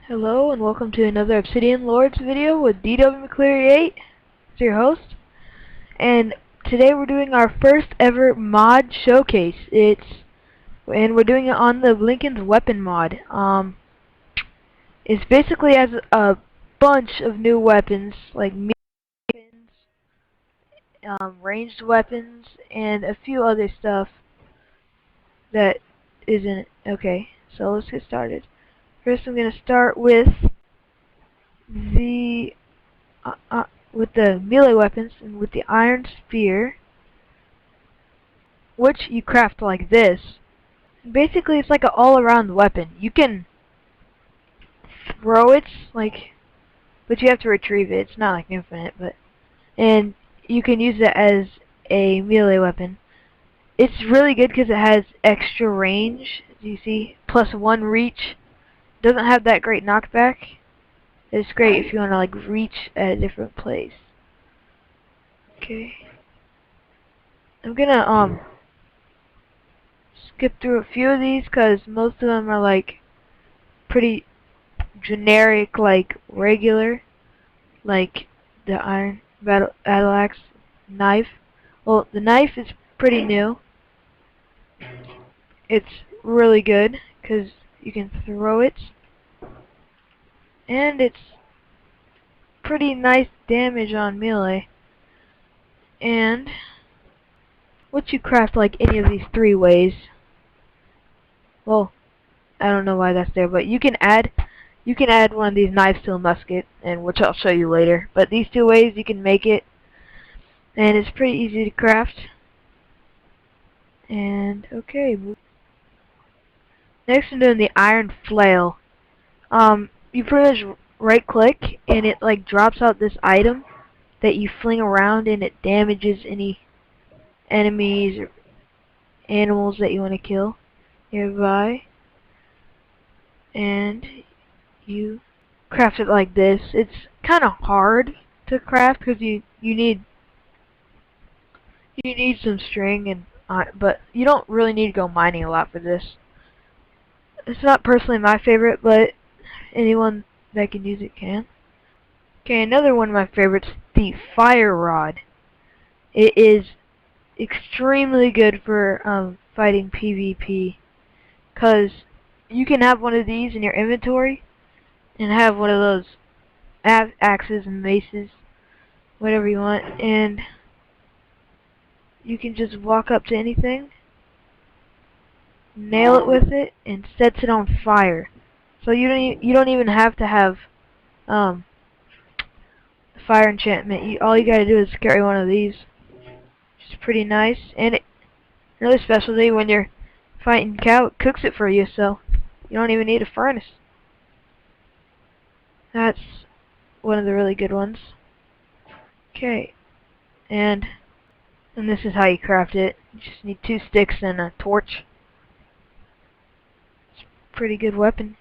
Hello and welcome to another Obsidian Lords video with DW McCleary8. It's your host, and today we're doing our first ever mod showcase. We're doing it on the Lincoln's Weapon mod. It's basically has a bunch of new weapons like melee weapons, ranged weapons, and a few other stuff that isn't okay. So let's get started. First, I'm gonna start with the melee weapons and with the iron spear, which you craft like this. Basically, it's like an all-around weapon. You can throw it, but you have to retrieve it. It's not like infinite, and you can use it as a melee weapon. It's really good because it has extra range, as you see, +1 reach. Doesn't have that great knockback. It's great if you want to reach at a different place. Okay. I'm gonna skip through a few of these because most of them are pretty generic, regular, like the iron battle axe knife. Well, the knife is pretty new. It's really good because you can throw it, and it's pretty nice damage on melee. And once you craft like any of these 3 ways, well, I don't know why that's there, but you can add one of these knives to a musket, and which I'll show you later. But these 2 ways you can make it, and it's pretty easy to craft. And okay, next I'm doing the iron flail. You pretty much right click and it drops out this item that you fling around, and it damages any enemies or animals that you want to kill nearby. And you craft it like this. It's kind of hard to craft because you need some string, and but you don't really need to go mining a lot for this. It's not personally my favorite, but anyone that can use it can. Okay, another one of my favorites, the fire rod. It is extremely good for fighting PvP, because you can have one of these in your inventory and have one of those axes and maces, whatever you want, and you can just walk up to anything, nail it with it, and sets it on fire. So you don't even have to have fire enchantment. All you gotta do is carry one of these, which is pretty nice. And another specialty, when you're fighting cow, it cooks it for you, so you don't even need a furnace. That's one of the really good ones. Okay, and this is how you craft it. You just need 2 sticks and a torch. It's a pretty good weapon.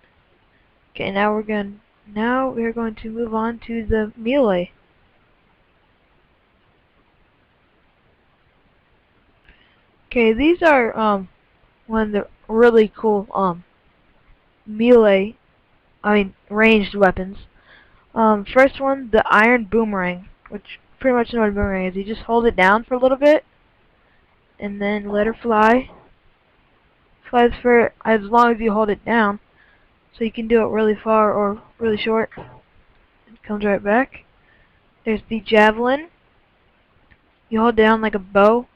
Okay, now we're going to move on to the melee. Okay, these are one of the really cool ranged weapons. First one, the iron boomerang, which pretty much know what a boomerang is. You just hold it down for a little bit, and then let her fly. Flies for as long as you hold it down, so you can do it really far or really short. It comes right back. There's the javelin. You hold down like a bow.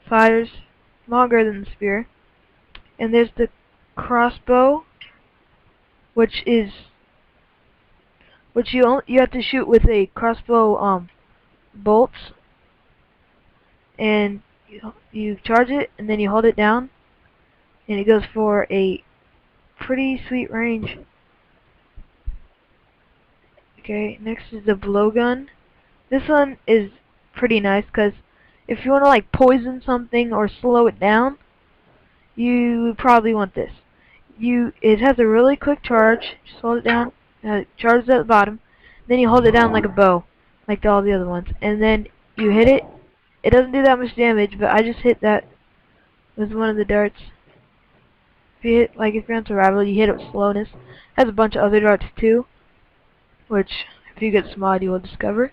Fires longer than the spear. And there's the crossbow, which you have to shoot with a crossbow bolts, and you charge it, and then you hold it down, and it goes for a pretty sweet range. Okay, next is the blowgun. This one is pretty nice because if you want to poison something or slow it down, you probably want this. It has a really quick charge. Just hold it down, charges at the bottom, then you hold it down like a bow, like all the other ones, and then you hit it. It doesn't do that much damage, but I just hit that with one of the darts. if you're on survival, you hit it with slowness. It has a bunch of other darts too, which if you get smart you will discover.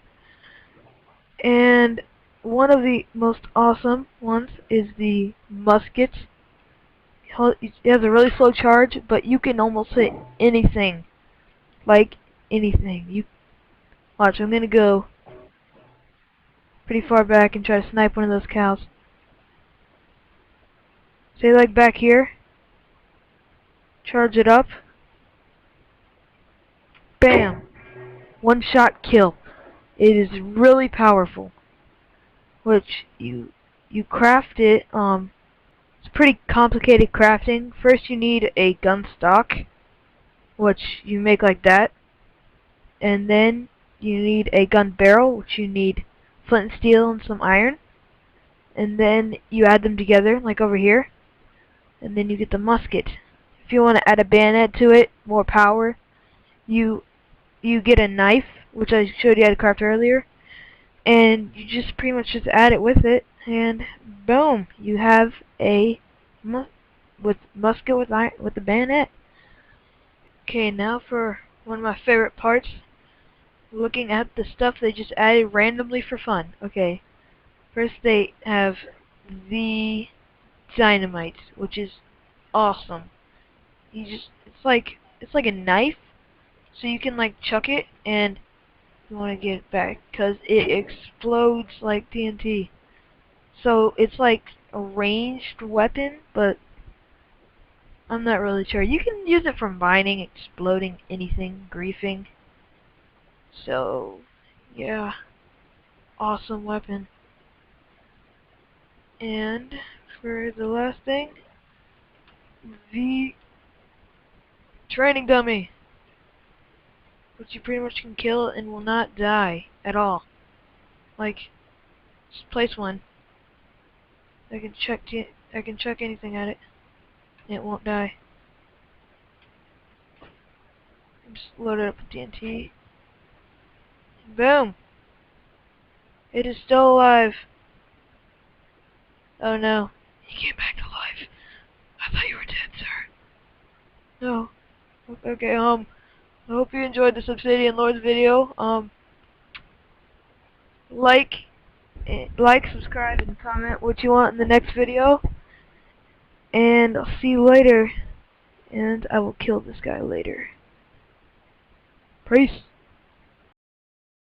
And one of the most awesome ones is the muskets. It has a really slow charge, but you can almost hit anything. Like anything. You watch, I'm gonna go pretty far back and try to snipe one of those cows. Say like back here. Charge it up. Bam! One shot kill. It is really powerful. Which you craft it, it's pretty complicated crafting. First you need a gun stock, which you make like that. And then you need a gun barrel, which you need flint and steel and some iron. And then you add them together, like over here. And then you get the musket. If you want to add a bayonet to it, more power, you get a knife, which I showed you how to craft earlier, and you just pretty much just add it with it, and boom, you have a musket with the bayonet. Okay, now for one of my favorite parts, looking at the stuff they just added randomly for fun. Okay, first they have the dynamite, which is awesome. It's like a knife, so you can like chuck it and you want to get it back because it explodes like TNT. So it's like a ranged weapon, but I'm not really sure. You can use it for mining, exploding anything, griefing. So yeah, awesome weapon. And for the last thing, the training dummy, which you pretty much can kill and will not die at all. Like, just place one. I can chuck anything at it, and it won't die. Just load it up with TNT. Boom! It is still alive. Oh no. He came back to life. I thought you were dead, sir. No. Okay, I hope you enjoyed this Obsidian Lords video. Like, subscribe, and comment what you want in the next video. And I'll see you later. And I will kill this guy later. Peace.